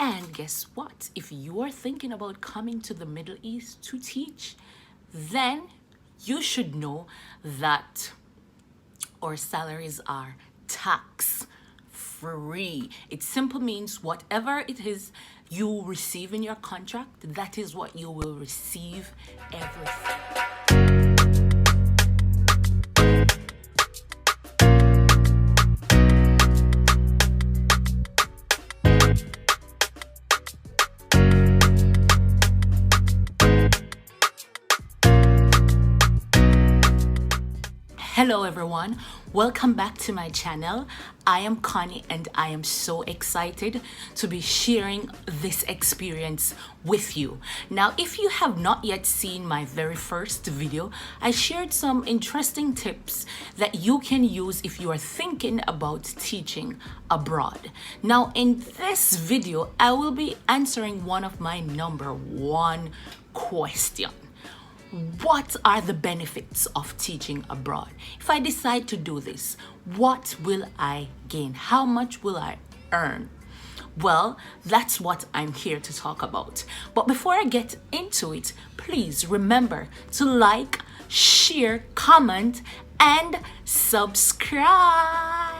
And guess what? If you are thinking about coming to the Middle East to teach, then you should know that our salaries are tax free. It simply means whatever it is you receive in your contract, that is what you will receive everything. Hello everyone, welcome back to my channel. I am Connie and I am so excited to be sharing this experience with you. Now, if you have not yet seen my very first video, I shared some interesting tips that you can use if you are thinking about teaching abroad. Now, in this video, I will be answering one of my number one question. What are the benefits of teaching abroad? If I decide to do this, what will I gain? How much will I earn? Well, that's what I'm here to talk about. But before I get into it, please remember to like, share, comment, and subscribe.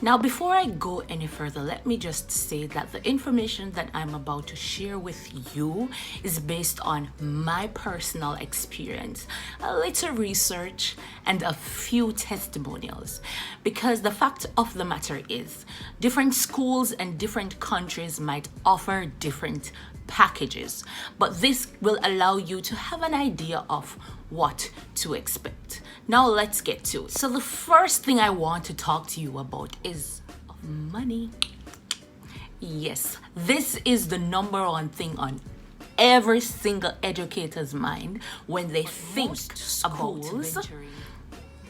Now, before I go any further, let me just say that the information that I'm about to share with you is based on my personal experience, a little research, and a few testimonials. Because the fact of the matter is, different schools and different countries might offer different packages, but this will allow you to have an idea of what to expect. Now let's get to it. So the first thing I want to talk to you about is money. Yes, this is the number one thing on every single educator's mind when they think about venturing.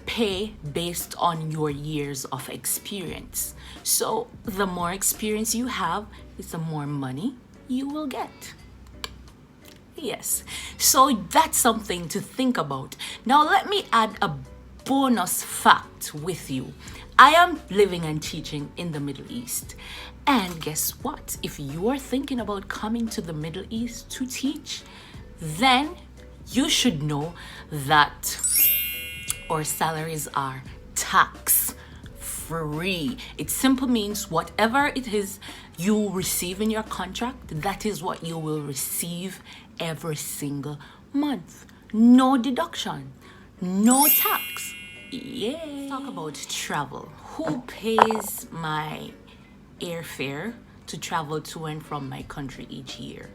Pay based on your years of experience. So the more experience you have, it's the more money you will get. Yes, so that's something to think about. Now let me add a bonus fact with you. I am living and teaching in the Middle East. And guess what? If you are thinking about coming to the Middle East to teach, then you should know that our salaries are tax free. It simply means whatever it is you receive in your contract, that is what you will receive every single month. No deduction, no tax. Yeah. Let's talk about travel. Who pays my airfare to travel to and from my country each year?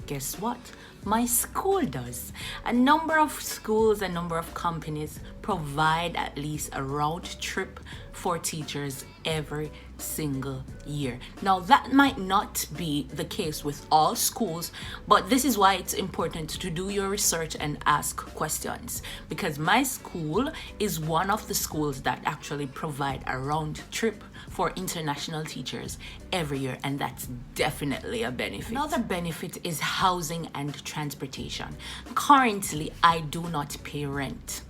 Guess what? My school does. A number of schools, a number of companies provide at least a round trip for teachers every single year. Now, that might not be the case with all schools, but this is why it's important to do your research and ask questions, because my school is one of the schools that actually provide a round trip for international teachers every year, and that's definitely a benefit. Another benefit is housing and transportation. Currently, I do not pay rent.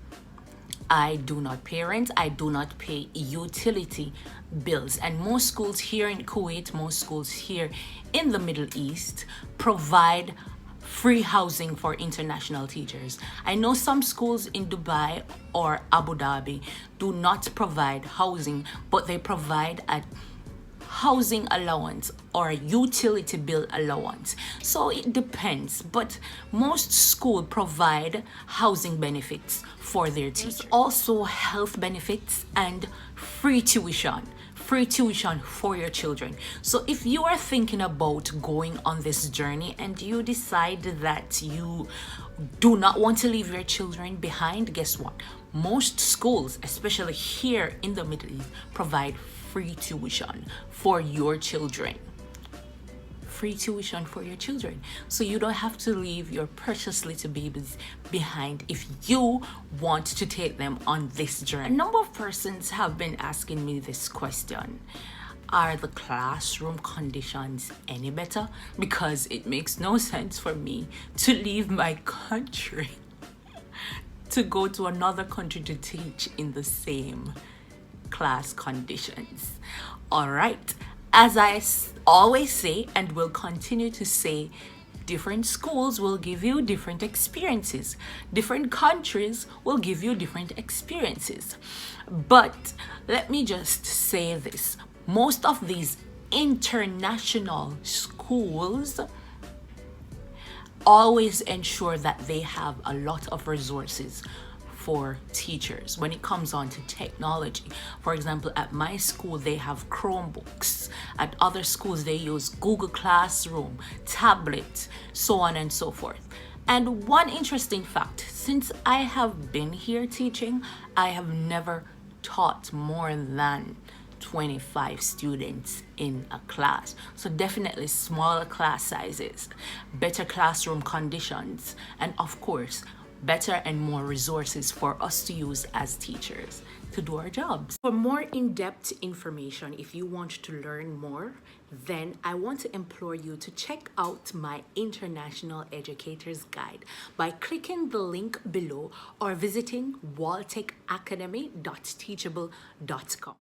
I do not pay utility bills. And most schools here in Kuwait, most schools here in the Middle East provide free housing for international teachers. I know some schools in Dubai or Abu Dhabi do not provide housing, but they provide a housing allowance or a utility bill allowance. So it depends, but most schools provide housing benefits for their teachers. Also health benefits and free tuition for your children. So if you are thinking about going on this journey and you decide that you do not want to leave your children behind, guess what? Most schools, especially here in the Middle East, provide free tuition for your children. Free tuition for your children. So you don't have to leave your precious little babies behind if you want to take them on this journey. A number of persons have been asking me this question. Are the classroom conditions any better? Because it makes no sense for me to leave my country to go to another country to teach in the same class conditions. All right, As I always say and will continue to say, different schools will give you different experiences. Different countries will give you different experiences. But let me just say this. Most of these international schools always ensure that they have a lot of resources for teachers when it comes on to technology. For example, at my school, they have Chromebooks. At other schools, they use Google Classroom, tablet, so on and so forth. And one interesting fact, since I have been here teaching, I have never taught more than 25 students in a class. So definitely smaller class sizes, better classroom conditions, and of course, better and more resources for us to use as teachers to do our jobs. For more in-depth information, if you want to learn more, then I want to implore you to check out my International Educators Guide by clicking the link below or visiting waltechacademy.teachable.com.